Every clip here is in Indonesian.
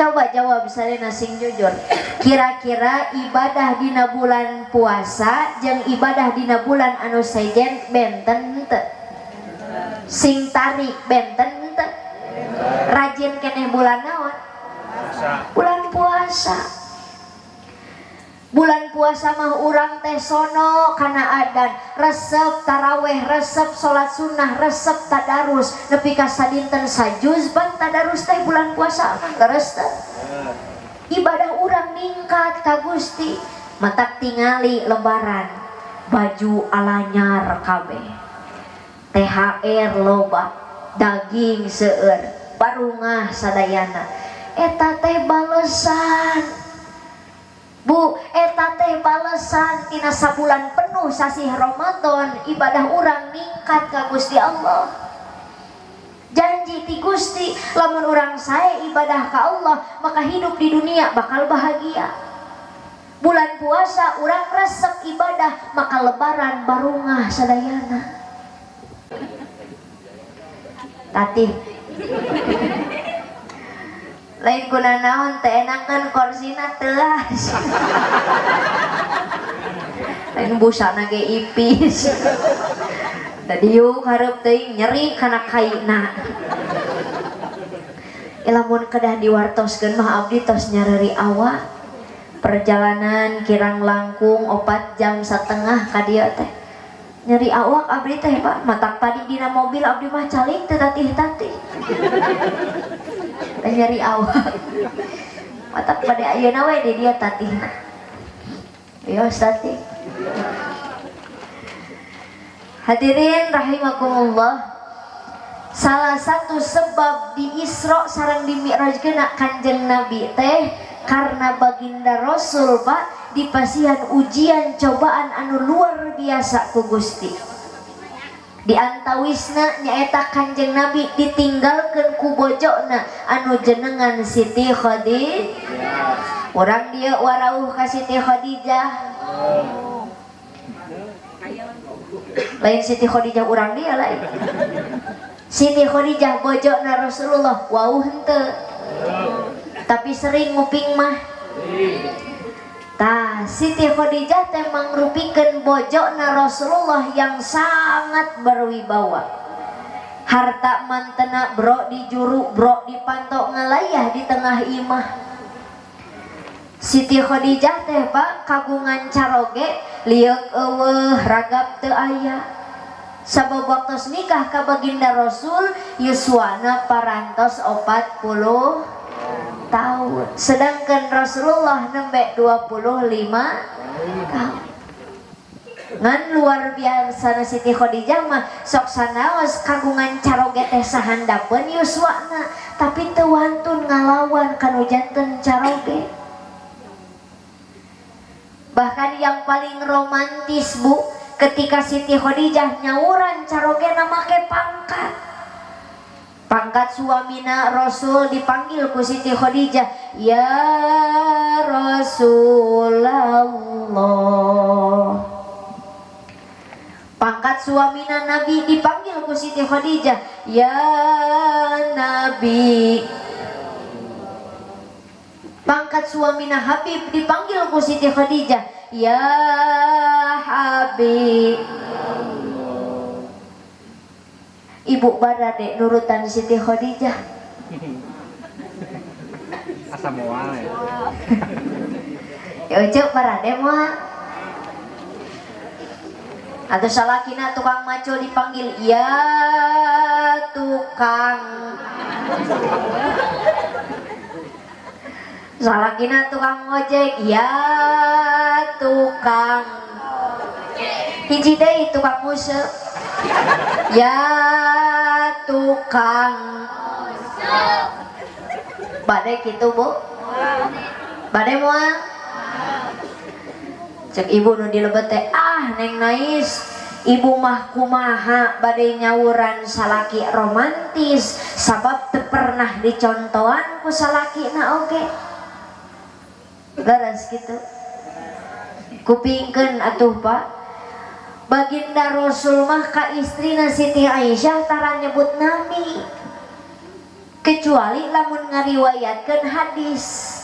Coba jawab sarena sing jujur. Kira-kira ibadah dina bulan puasa jeung ibadah dina bulan anu sejen benten henteu? Sing tarik benten henteu? Rajin keneh bulan naon? Bulan puasa. Bulan puasa mah urang teh sono kana adan, resep taraweh, resep salat sunnah, resep tadarus, nepi ka sadinten sajuz ban tadarus teh bulan puasa mah leres teh. Ibadah urang ningkat ka Gusti, matak tingali lebaran, baju alanyar kabeh. THR loba, daging seueur, barungah sadayana. Eta teh balesan. Bu, eta teh balesan tina sabulan penuh sasih Ramadan ibadah urang ningkat ka Gusti Allah. Janji ti Gusti, lamun urang sae ibadah ka Allah, maka hidup di dunia bakal bahagia. Bulan puasa urang resep ibadah, maka lebaran barungah sadayana. Tatih lain guna naon teh enakeun korsina teuas. Lain busana ge ipis. Da diuk hareup teuing nyeri kana kaina. Lamun kedah diwartoskeun mah abdi tos nyareri awak. Perjalanan kirang langkung 4 jam setengah ka dieu teh. Nyeri awak abdi teh Pak, matak tadi dina mobil abdi mah calik teu tatih-tatih. Nyeri awak matak pada ayeuna we di dia tatihna. Yo tatih. Hadirin rahimakumullah, salah satu sebab di Isra sareng di Mi'rajkeuna Kanjeng Nabi teh karena baginda Rasul Pak dipasihan ujian cobaan anu luar biasa ku Gusti. Di antawisna nyaeta Kanjeng Nabi ditinggalkeun ku bojona anu jenengan Siti Khadijah. Urang dia warauh ka Siti Khadijah. Lain Siti Khadijah urang dia lain. Siti Khadijah bojona Rasulullah wauh henteu. Tapi sering nguping mah. Tah, Siti Khadijah teh mangrupikeun bojona Rasulullah yang sangat berwibawa. Harta mantena bro di juru, bro dipantok ngalayah di tengah imah. Siti Khadijah teh Pak kagungan caroge, liuk eueuh ragap teu aya. Sabab waktos nikah ka baginda Rasul yuswana parantos 40 tahun, sedangkan Rasulullah nembe 25 tahun. Ngan luar biasa Siti Khadijah mah sok sanaos kagungan caroge teh sahandapeun yuswana, tapi teu wantun ngalawan kanu janten caroge. Bahkan yang paling romantis Bu, ketika Siti Khadijah nyawuran carogena make pangkat. Pangkat suamina Rasul dipanggil ku Siti Khadijah, ya Rasulullah. Pangkat suamina Nabi dipanggil ku Siti Khadijah, ya Nabi. Pangkat suamina Habib dipanggil ku Siti Khadijah, ya Habib. Ibu Barade nurutan Siti Khadijah. Asa moal ya. Ya cek Barade moal. Atau salakina tukang macul dipanggil, ya tukang. Salakina tukang ojek, ya tukang. Hiji deui tukang museu. Ya tukang. Bade gitu Bu? Bade moal? Cek ibu nu dilebet teh, ah neng nais, ibu mah kumaha bade nyawuran salaki romantis sabab teu pernah dicontohan ku salakina oge. Leres gitu. Kupingkeun atuh Pak. Baginda Rasul mah ka istrina Siti Aisyah tara nyebut Nabi. kecuali lamun ngariwayatkeun hadis.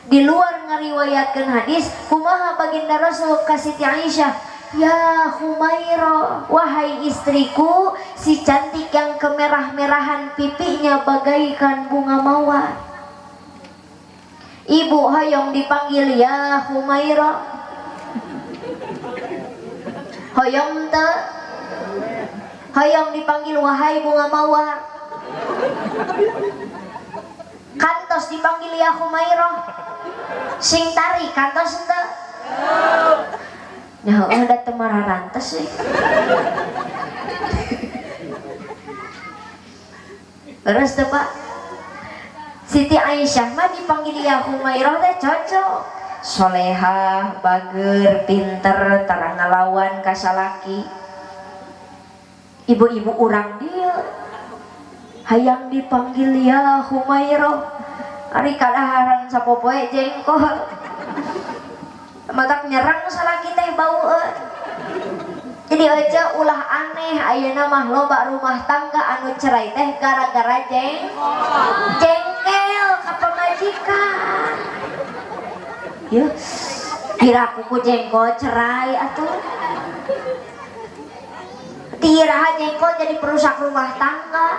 Di luar ngariwayatkeun hadis, kumaha baginda Rasul ka Siti Aisyah, ya Humairah, wahai istriku, si cantik yang kemerah-merahan pipinya bagaikan bunga mawar. Ibu hoyong dipanggil ya Humairah. Hoyong teu? Hoyong dipanggil wahai bunga mawar. Kantos dipanggil ya Humairah. Sing tari kantos teu? Ya ada temara rantes sih. Terus tuh Pak, Siti Aisyah mah dipanggil ya Humairah teh cocok. Solehah, bager, pinter, terang ngalawan kasalaki. Ibu-ibu urang dia hayang dipanggil ya Humairah. Ari kadaharan sapopoe jengkol. Matak nyerang salaki teh baueun. Jadi aja ulah aneh ayeuna mah loba rumah tangga anu cerai teh gara-gara jengkel ka pamajikan. Ya, kira kuku jengkol cerai atuh. Tiraha jengkol jadi perusak rumah tangga.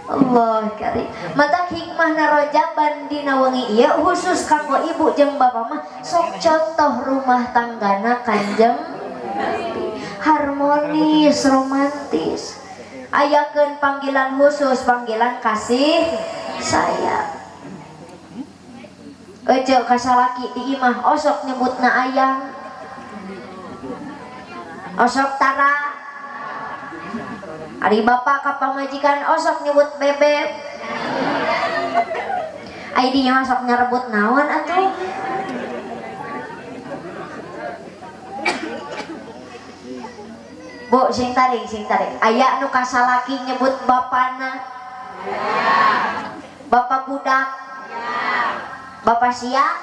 Allah karim. Mata hikmah narojaban dina wengi ieu khusus kanggo ibu jeung bapa mah sok contoh rumah tanggana Kanjeng harmonis, romantis. Ayakeun panggilan khusus, panggilan kasih sayang. Ece kasalaki di imah osok nyebutna ayang, osok tara. Ari bapak ka pamajikan osok nyebut bebek. Ai dinya osok nyarebut naon atuh? Bu, sing tarik. Aya nu kasalaki nyebut bapana. Bapak budak. Bapak sia.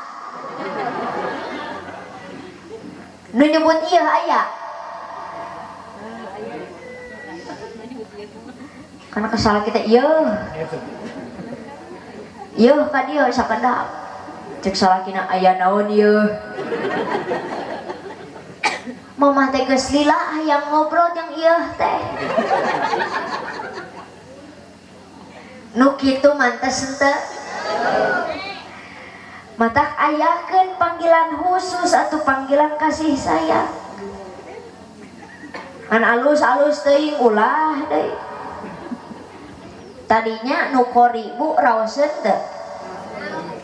Nu nyebut ieu aya. Karena kesalahan kita iya ka dieu sakedap cek salakina aya naon ieu mamah teh geus lila hayang ngobrol jeung ieu teh nu kitu mantes henteu matak ayakeun panggilan khusus atau panggilan kasih sayang kan alus-alus teuing ulah deui. Tadinya nu koribu raoseun teu?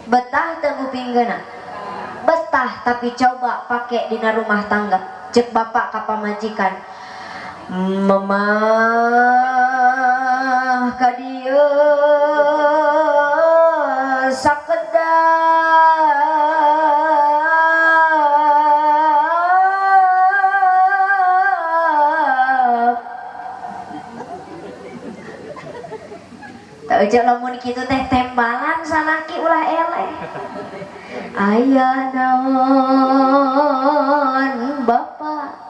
Betah teu kupinggeuna? Betah, tapi coba pake dina rumah tangga. Cek bapak ka pamajikan. Mamah ka dieu sakedap Ujak lamun kitu teh tembalan salaki ulah eleh. Aya naon Bapak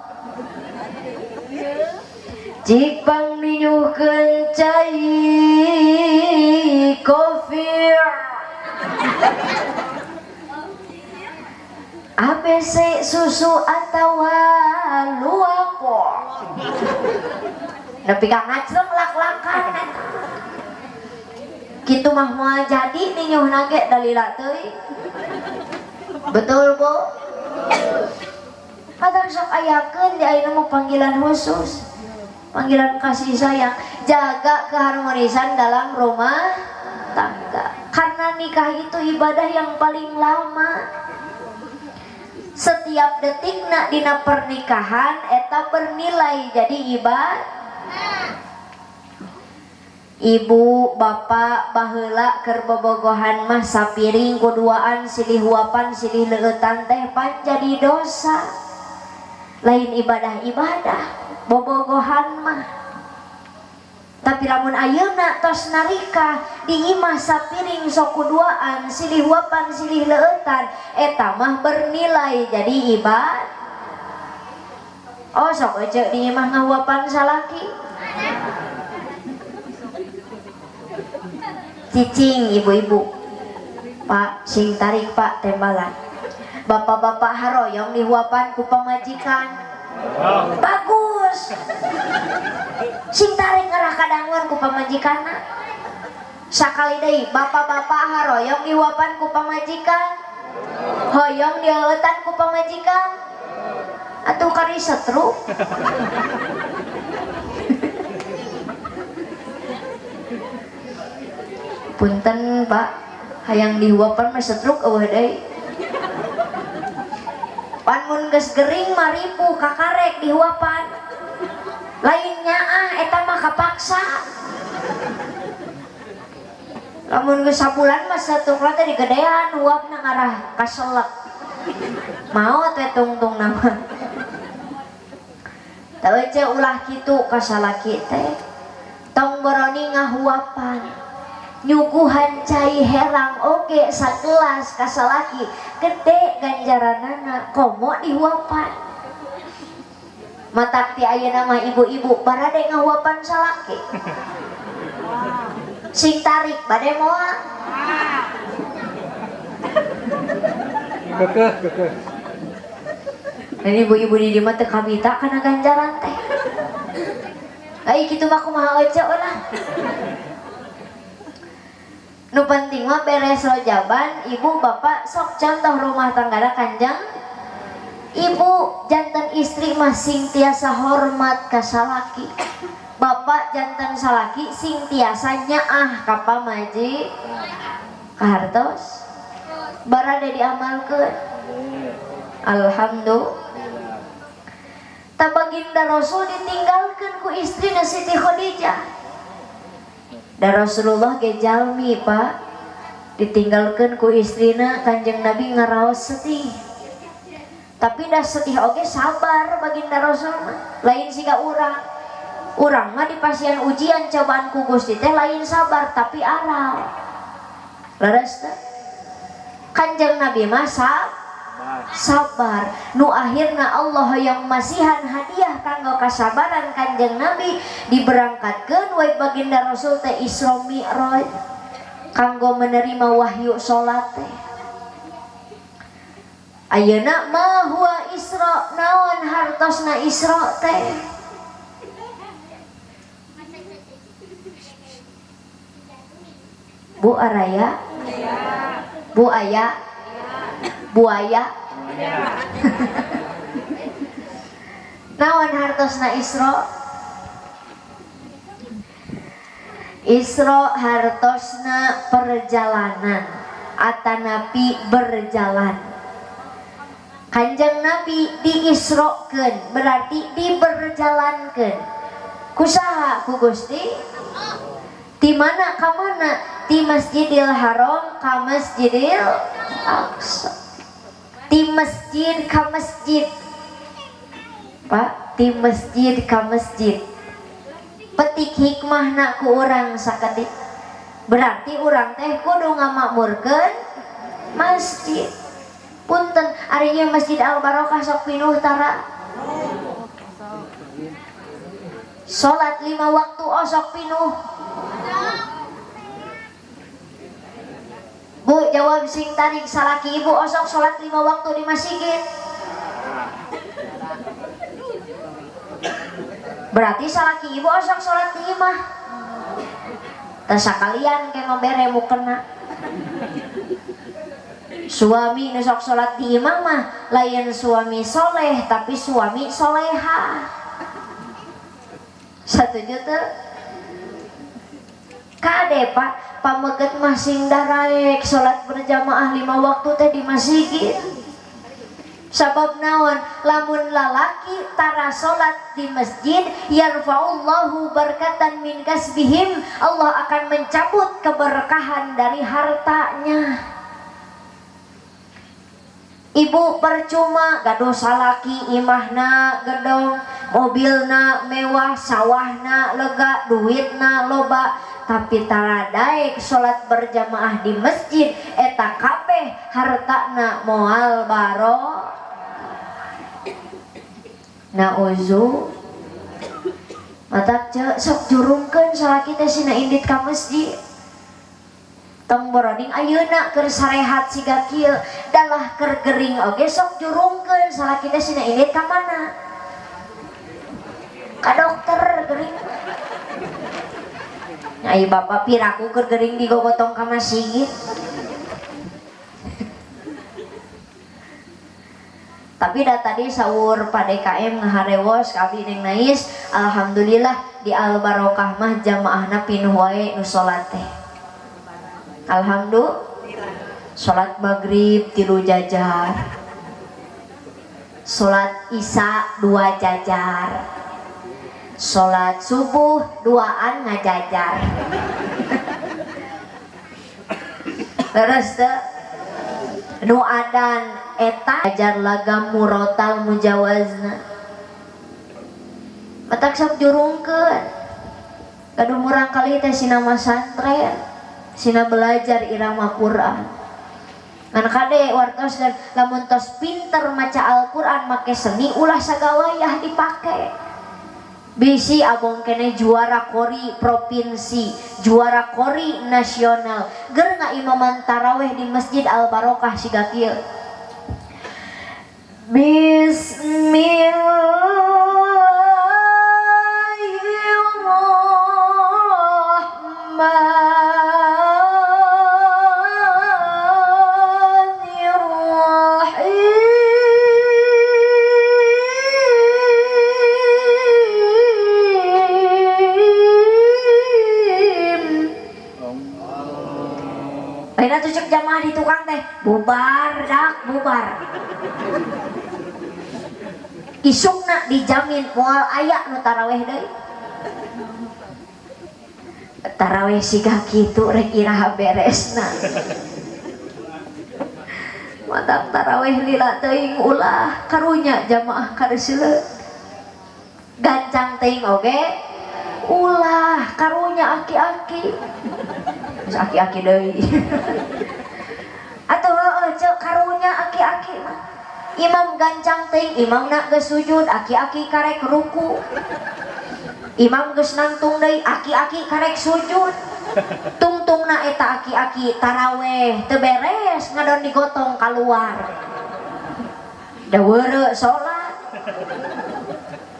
Jipang ninyuhkeun cai kopi ABC susu atawa luwako nepi ka ngajreng lak-lakan kitu mah moal jadi ninyuh nage dalila teuing. Betul Bu? Kadang sok ayakeun di ayeuna mah panggilan khusus, panggilan kasih sayang, jaga keharmonisan dalam rumah tangga. Karena nikah itu ibadah yang paling lama. Setiap detikna dina pernikahan eta bernilai jadi ibadah. Ibu, bapak, baheula keur bobogohan mah sapiring kuduaan silih huapan silih leueutan teh pan jadi dosa. Lain ibadah-ibadah, bobogohan mah. Tapi lamun ayeuna tos narika di imah sapiring sok kuduaan silih huapan silih leueutan eta mah bernilai jadi ibadah. Oh sok aja di imah ngahuapan salaki. Cicing ibu-ibu. Pak sing tarik pak tembalan. Bapak-bapak haroyong dihuapan ku pamajikan. Bagus. Sing tarik ngarah kadangun ku pamajikanna. Sakali deui bapak-bapak haroyong dihuapan ku pamajikan. Hoyong dieueutan ku pamajikan. Atuh kari setru. Punten Pak, hayang dihuapan mah setruk eueuh deui. Pan mun geus gering maripu kakarek dihuapan. Lainnya eta mah kapaksa. Lamun geus sabulan mah setruk teh digedean huapna ngarah kaselek. Maot we tungtung nama. Teu ce ulah kitu ka salaki teh. Tong boroni ngahuapan. Nyuguhan cai herang oge sagelas ka salaki gede ganjaranana komo dihuapan. Matak ti ayeuna mah ibu-ibu barade ngahuapan salaki. Sing tarik bade moal. Kekeh. Dan ibu-ibu di dieu mah teu kabita kana ganjaran teh. Ai kitu mah kumaha aja ulah. Nu penting mah beres rojaban, ibu bapak sok contoh rumah tanggana kanjeng. Ibu jantan istri mah sing tiasa hormat ka salaki. Bapak jantan salaki sing tiasa nyaah ka pamaji ka hartos. Barade diamalkeun. Alhamdulillah. Ta baginda Rasul ditinggalkeun ku istrina Siti Khadijah. Dan Rasulullah ge jalmi Pak ditinggalkan ku istrina Kanjeng Nabi ngaraos sedih. Tapi dah sedih oge sabar baginda Rasul mah. Lain siga urang. Urang mah di pasien ujian cobaan ku Gusti teh lain sabar tapi aral. Leres teh. Kanjeng Nabi mah sabar. Nu akhirna Allah yang masihan hadiah kanggo kasabaran Kanjeng Nabi diberangkatkeun we baginda Rasul teh Isra Mi'raj kanggo menerima wahyu salat teh. Ayeuna mah huwa Isra naon hartosna Isra teh. Bu Araya? Bu Aya? Buaya. Naon hartosna Isra? Isra hartosna perjalanan atanapi berjalan. Kanjeng Nabi diisrokeun berarti diberjalankeun. Kusaha ku Gusti? Di mana ka mana? Di Masjidil Haram ka Masjidil Aqsa. Di masjid ka masjid. Pak, di masjid ka masjid. Petik hikmahna ku urang sakedik. Berarti urang teh kudu ngamakmurkeun masjid. Punten ari ieu Masjid Al Barokah sok pinuh tara. Salat 5 waktu osok pinuh. Bu jawab sing tarik salaki ibu osok sholat 5 waktu di masjid. Berarti salaki ibu osok sholat di imah. Tas sakalian ke membere mukena. Suami nusok sholat di imah mah lain suami soleh tapi suami soleha. Setuju tuh? Kade Pak, pameget mah sing daraek sholat berjamaah 5 waktu teh di masjid. Sabab naon? Lamun lalaki tara sholat di masjid, yarfa'ullahu barkatan min kasbihim, Allah akan mencabut keberkahan dari hartanya. Ibu percuma gaduh salaki imahna gedong, mobilna mewah, sawahna lega, duitna loba, tapi tara daek sholat berjamaah di masjid eta kabeh hartana moal baro. nauzu matak ce sok jurungkeun salaki teh sina indit ka masjid tong boroding ayeuna keur sarehat siga kieu dalah keur gering oge sok jurungkeun salaki teh sina indit ka mana ka dokter gering ai bapak piraku keur gering digogotong ka masjid. Tapi dah tadi sahur pada KM ngaharewos kabdi neng nais alhamdulillah di al barokah mah jamaahna pinuh wae nu salat teh. Alhamdulillah salat maghrib 3 jajar, salat isya 2 jajar, salat subuh 2an ngajajar. Terus teh nu adan eta ajar lagam murotal mujawazna matak sok jurungkeun gaduh murang kali teh sina masantren sina belajar irama Quran ngan kade wartos dan lamun tos pinter maca Al-Quran make seni ulah sagawayah dipake bisi abong kene juara kori provinsi juara kori nasional ger ngaimaman taraweh di masjid Al Barokah siga kieu Aina tujuk jamaah di tukang teh bubar dak bubar isukna dijamin moal aya nu taraweh deui taraweh siga kitu rek iraha beresna matak taraweh lila teuing ulah karunya jamaah kareseuleut gancang teuing oge ulah karunya aki-aki geus aki-aki deui atuh heueuh ceu karunya aki-aki mah imam gancang teuing imamna geus sujud aki-aki karek ruku imam geus nangtung deui aki-aki karek sujud tungtungna eta aki-aki taraweh teu beres ngadon digotong keluar da weureu salat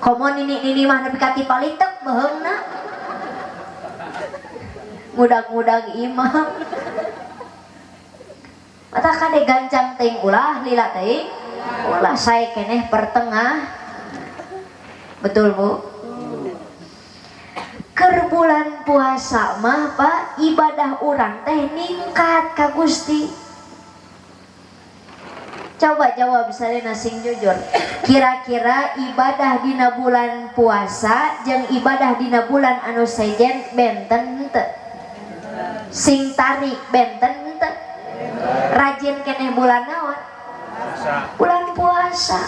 komo nini mah nepi ka ti palitek beheungna mudag-mudag imam mata kade gancang teuing ulah lila teuing ulah sae keneh pertengah betul Bu keur bulan puasa mah Pak ibadah urang teh ningkat ka Gusti coba jawab salena sing jujur kira-kira ibadah dina bulan puasa jeung ibadah dina bulan anu sejen benten teu sing tarik benten teu rajin keneh bulan naon bulan puasa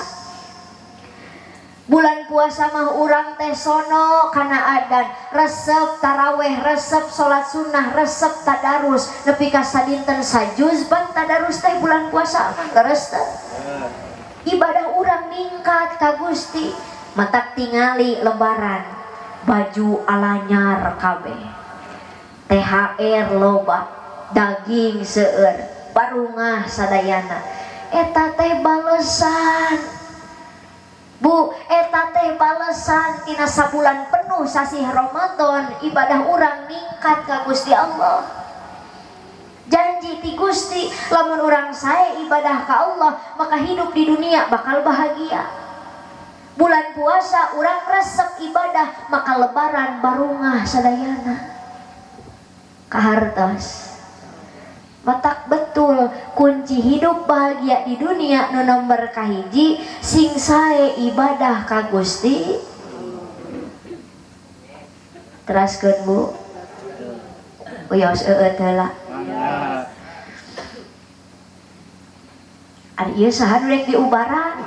bulan puasa mah urang teh sono kana adan resep taraweh resep salat sunnah resep tadarus nepi ka sadinten sajuz ban tadarus teh bulan puasa leres teh ibadah urang ningkat ka Gusti matak tingali lebaran baju alanyar kabeh THR loba daging seueur barungah sadayana eta teh balesan Bu eta teh balesan tina sabulan penuh sasih Ramadan ibadah urang ningkat ka Gusti Allah janji ti Gusti lamun urang sae ibadah ka Allah maka hidup di dunia bakal bahagia bulan puasa urang resep ibadah maka lebaran barungah sadayana kahartos matak betul kunci hidup bahagia di dunia nu nomor kahiji sing sae ibadah ka Gusti teraskeun Bu uyos eueuh heula ari ieu saha nu rek diubaran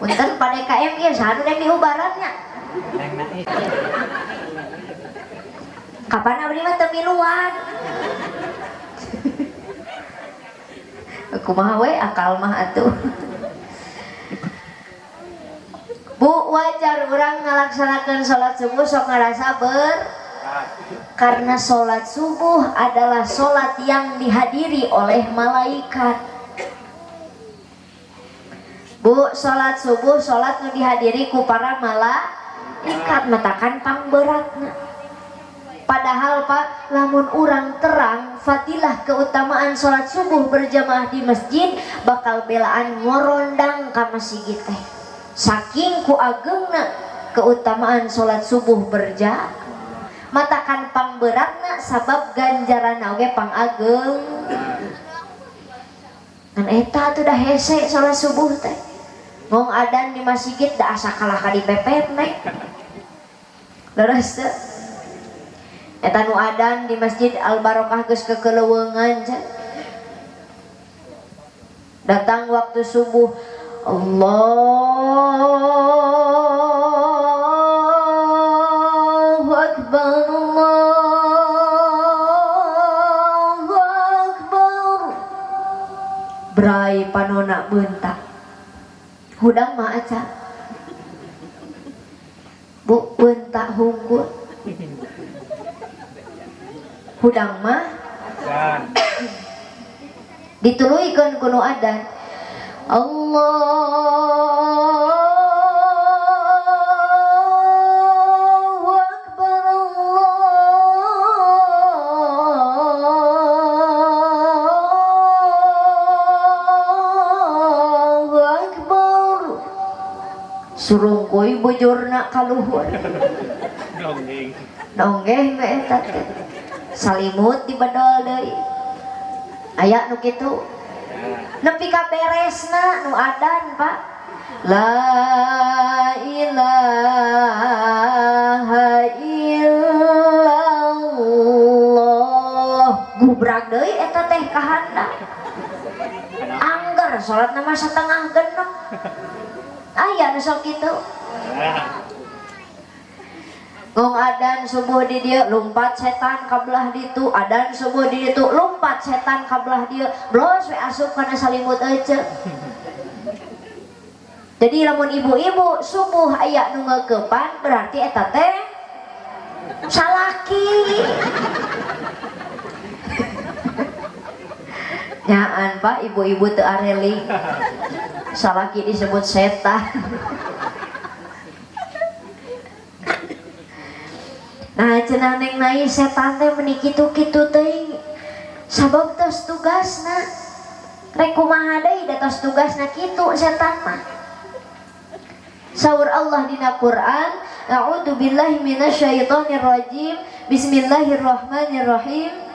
punten pada KM ieu saha nu rek diubarannya kapan abdi mah teu miluan kumaha we akal mah atuh Bu, wajar orang ngalaksanakan sholat subuh sok ngerasa karena sholat subuh adalah sholat yang dihadiri oleh malaikat. Bu, sholat subuh sholat nu dihadiri ku para malaikat matakan pangberatna. Padahal Pak, lamun urang terang fadilah keutamaan sholat subuh berjamaah di masjid bakal belaan ngorondang ka masjid teh. Saking ku agengna keutamaan sholat subuh berjamaah. Matakan pangberatna sabab ganjaran oge pang ageng. Kan eta tuh dah hese sholat subuh teh. Ngong adan di masjid da asa kalah ka dipepet nek. Leres teh. Eta nu adan di masjid Al Barokah geus kekeleuweungan can. Datang waktu subuh, Allahu Akbar, Allahu Akbar. Brai panona beuntak. Hudang mah aca. Bu beuntak hungkul. Hudang mah dituluykeun ku nu adan. Allahu Akbar, Allahu Akbar. Surungkuy bujurna kaluhur. Donggeng we eta teh. Salimut di bedol deui. Aya nu kitu. Nepi ka beresna nu adan, Pak. La ilaha illallah. Gubrak deui eta teh ka handap. Angger salatna mah satengah genep. Aya nu sok kitu. Ngong adan subuh di dia lompat setan kabelah ditu, adan subuh di ditu lompat setan kabelah dia, blos we asup kana salimut aja. Jadi lamun ibu-ibu subuh aya nu ngeukepan berarti eta teh salaki. Nyaan Pak, ibu-ibu teu areling. Salaki disebut setan. Nah cenah neng nai setan teh meuni kitu-kitu teuing. Sabab tos tugasna. Rek kumaha deui da tos tugasna kitu setan mah. Saur Allah dina Quran, a'udzu billahi minasyaitonir rajim. Bismillahirrahmanirrahim.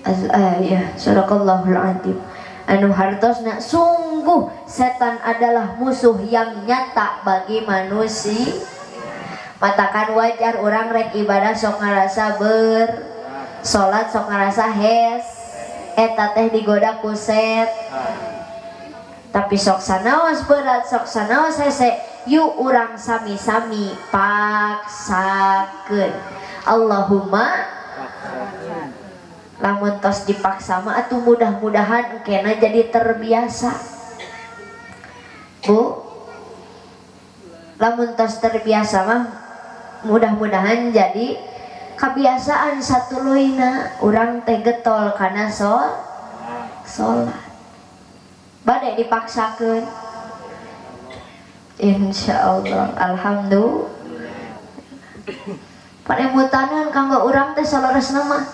Al-ayah Sadaqallahul Adzim. Anu hartosna sungguh setan adalah musuh yang nyata bagi manusia. Matakan wajar orang rek ibadah sok ngarasa salat sok ngarasa hes eta teh digoda ku set. Tapi sok sanaos berat sok sanaos hese yuk urang sami-sami paksakeun. Allahumma lamun tos dipaksa mah atuh mudah-mudahan engkena jadi terbiasa. Bu, lamun tos terbiasa mah mudah-mudahan jadi kebiasaan satuluina urang teh getol kana salat. Bade dipaksakeun. Insyaallah, alhamdulillah. Panemutaneun kanggo urang teh saleresna mah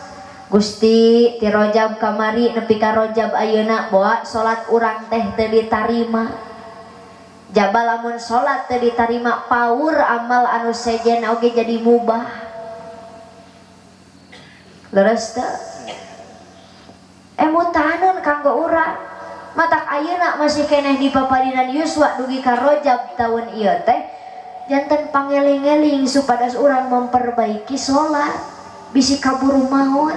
Gusti ti Rajab kamari nepi ka Rajab ayeuna boa salat urang teh teu ditarima. Jabal lamun salat teu ditarima paur amal anu sejen oge jadi mubah. Leres teu? Mutaneun kanggo urang. Matak ayeuna masih keneh di paparinan yuswa dugi ka Rajab taun ieu teh jantan pangeling-eling supados urang memperbaiki sholat bisi kaburu maut.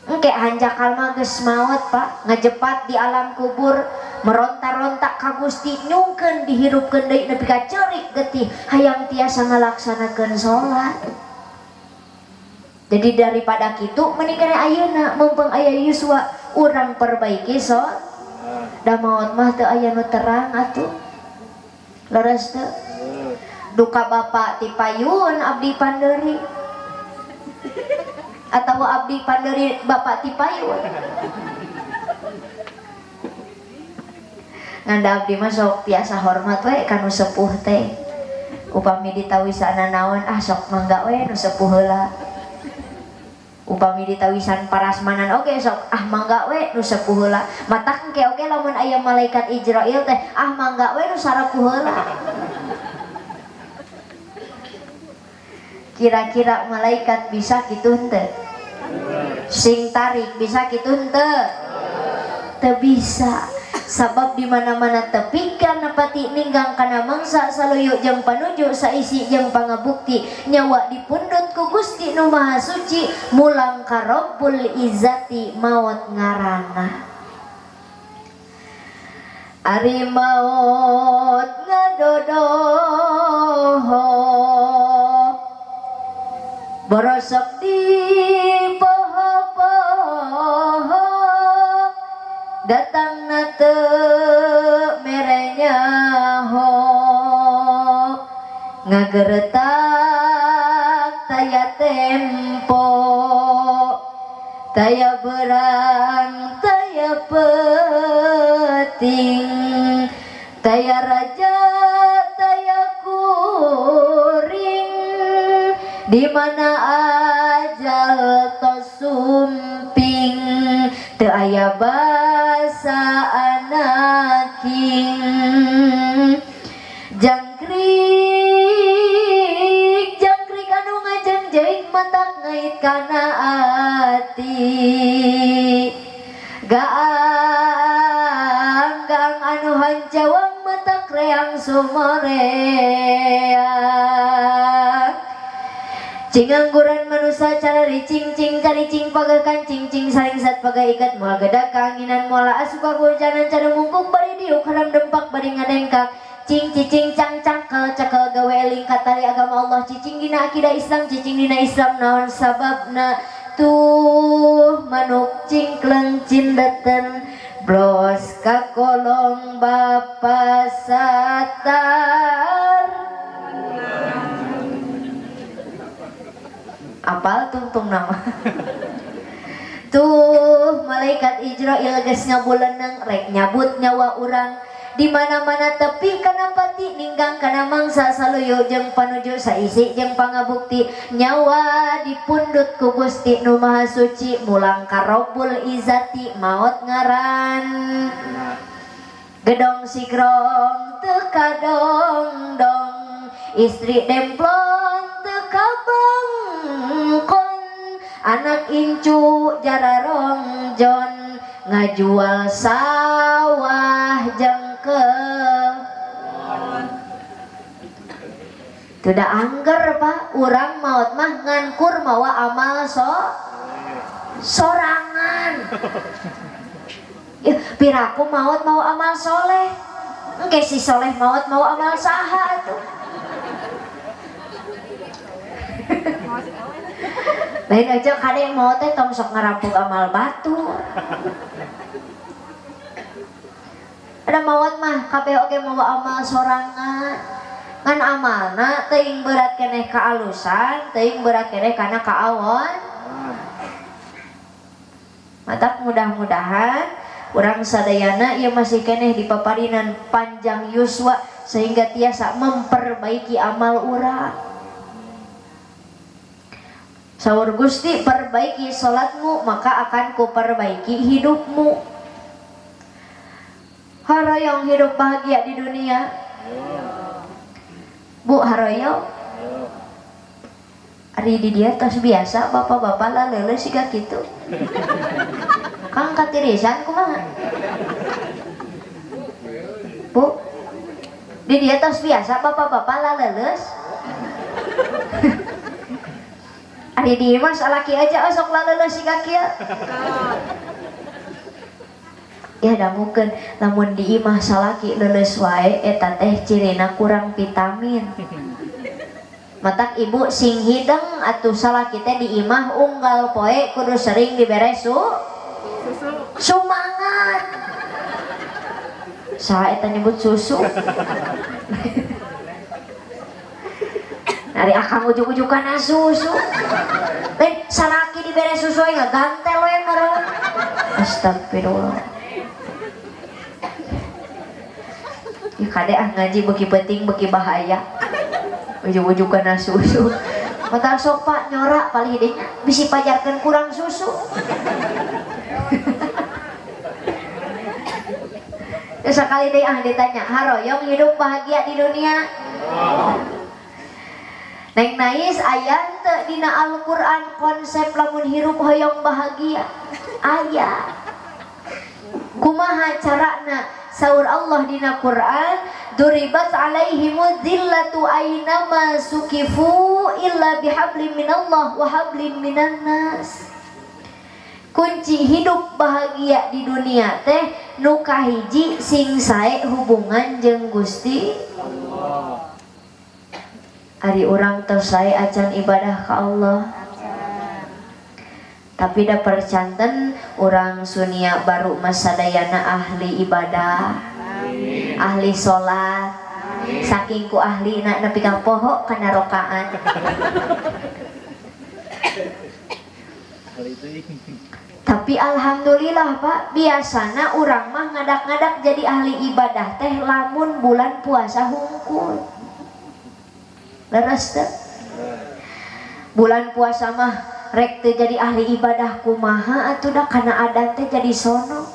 Engke hanjakal mah geus maut Pak, ngajepat di alam kubur, meronta-rontak ka Gusti, nyungkeun dihirupkeun deui nepi ka ceurik getih hayang tiasa ngalaksanakeun sholat. Jadi daripada kitu mending kana ayeuna mumpung aya yuswa urang perbaiki sholat. Da maot mah teu aya nu terang atuh. Leres teu? Duka bapak ti payun abdi pandeuri. Atau abdi panderi bapak ti payun. Nganda abdi mah sok tiasa hormat we ka nu sepuh teh. Upami ditawisana naon sok mangga we nu sepuh heula. Upami ditawisan parasmanan oke sok mangga we nu sepuh heula. Matak engke oge lamun aya malaikat Ijrail teh mangga we nu sarepuh heula. Kira-kira malaikat bisa kitu henteu? Sing tarik bisa kitu henteu? Teu bisa. Sabab di mana-mana tepikan nepati ninggang kana mangsa saluyu jeung panuju saisi jeung pangabukti nyawa dipundut ku Gusti Nu Maha Suci mulang ka Rabbul Izzati maot ngaranna. Ari maot ngadodoho borosok di poho-poho datang nate merenya ho ngageretak taya tempo taya berang taya peting taya raja taya kuring di mana ajal tos sumping teu aya basa anaking jangkrik jangkrik anu ngajengjing matak ngait kana ati gaang gaang anu hancawang matak reang sumoreang cingangguran manusia cara dicing-cing cing pagakan cing-cing saling sat pagaikat moal gedak kaanginan moal asuka hujanan cara mungkuk bari diuk haram dempak bari ngadengkak cing cicing cang-cang cakel gawe eling katali agama Allah cicing dina akidah Islam cicing dina Islam naon sababna tuh manuk cingkleng cindeten bros ka kolong bapa satar apal tungtung nama tuh malaikat Ijrail geus ngabuleunang rek nyabut nyawa urang di mana-mana tepi kana pati ninggang kana mangsa saluyu jeung panuju saisi jeung pangabukti nyawa dipundut ku Gusti Nu Maha Suci mulang ka Rabbul Izzati maot ngaran gedong sigrong teu kadong-dong istri demplon teu kabangkon anak incu jararong jon ngajual sawah jengke tidak angger Pak urang maot mah ngankur mawa amal sorangan piraku maot mau amal soleh engke si soleh maot mau amal saha tuh lain aja kadang mau teh tong sok ngarampuk amal batu ada mawat mah kabeh oge mau amal sorangan ngan amalna teuing berat keneh ka alusan teuing berat keneh kana kaawon matak mudah-mudahan urang sadayana ieu masih keneh dipaparinan panjang yuswa sehingga tiasa memperbaiki amal urang. Saur Gusti perbaiki salatmu maka akan kuperbaiki hidupmu. Haroyong hidup bahagia di dunia. Bu haroyong. Ari di dia tos biasa bapak-bapak lah lele siga kitu. Kang katirisan kumaha? Bu Di dia tos biasa bapak-bapak laleles. Ari di mah salaki aja sok laleles si kaki. Ya da mungkin lamun di imah salaki leuleus wae eta teh cirina kurang vitamin. Matak ibu sing hideng atuh salaki teh di imah unggal poe kudu sering dibere susu. Sumangat. Saha eta nyebut susu? Dari akang ujuk-ujukan susu. Lain salaki dibere susu we ngagantel we meureun. Astagfirullah. Ya kade ngaji beki penting beki bahaya. Ujuk-ujukan susu. Matal sok Pak nyorak paling hidenya bisi pajarkeun kurang susu. Ya sekali deh ditanya, haroyong hidup bahagia di dunia. Neng nais ayat teu dina Al-Qur'an konsep lamun hirup hoyong bahagia. Aya. Kumaha carana? Saur Allah dina Quran, duribat alaihimuz zillatu aynama sukifu illa bihablin minallah wa hablin minan nas. Kunci hidup bahagia di dunia teh nu kahiji sing sae hubungan jeung Gusti Allah. Ari urang tos sae acan ibadah ka Allah. Tapi da percanten orang Sunia baru masadayana ahli ibadah, ahli sholat, saking ku ahli na nepi ka poho kana rokaan. Tapi alhamdulillah Pak, biasana urang mah ngadak-ngadak jadi ahli ibadah teh lamun bulan puasa hungkul. Leres teh? Bulan puasa mah rek teh jadi ahli ibadah kumaha atuh da kana adan teh jadi sono.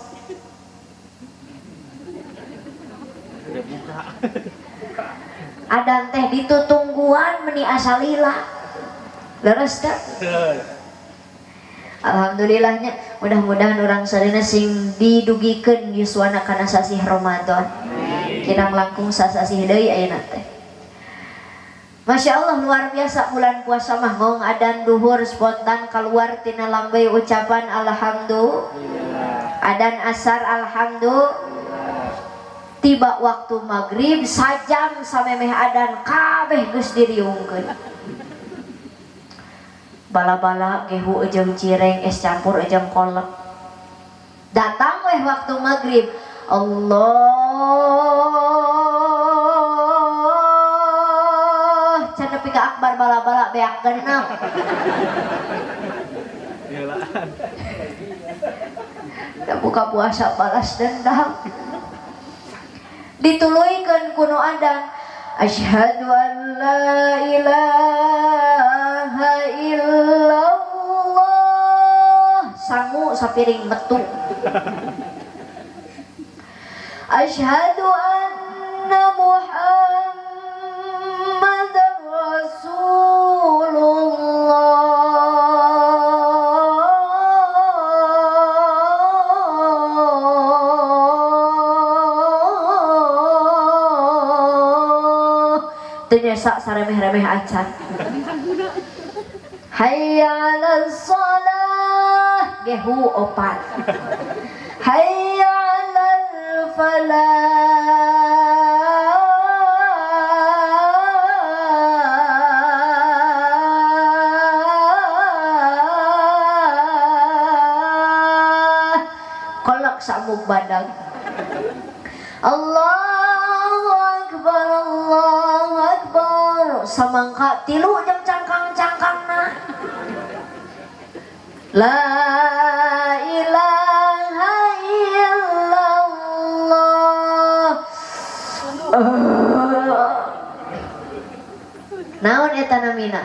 Adan teh ditutungguan meni asalila. Leres teh? Alhamdulillahnya mudah-mudahan orang sadina sing didugikeun yuswana kana sasih Ramadan. Kirang langkung sasasih deui ayeuna teh. Masya Allah luar biasa bulan puasa mah ngong adan duhur spontan keluar tina lambai ucapan alhamdulillah. Adan asar alhamdulillah. Tiba waktu maghrib sajam samemeh adan kabeh geus diriungkeun. Bala-bala gehu jeung cireng es campur jeung kolak. Datang weh waktu maghrib Allah nepi ka akbar bala-bala beak genep. Da buka puasa balas dendam. Dituluykeun kuno adan asyhadu an la ilaha illallah sangu sapiring metu. Asyhadu anna Muhammadar ternyata saremeh-remeh acan. Hayya 'alas shalah gehu opat. Hayya 'alal falah kolak samuk badag. Allahu Akbar, Allahu Akbar. Samangka tilu jeung cangkang-cangkangna. La ilaha illallah. Naon eta namina?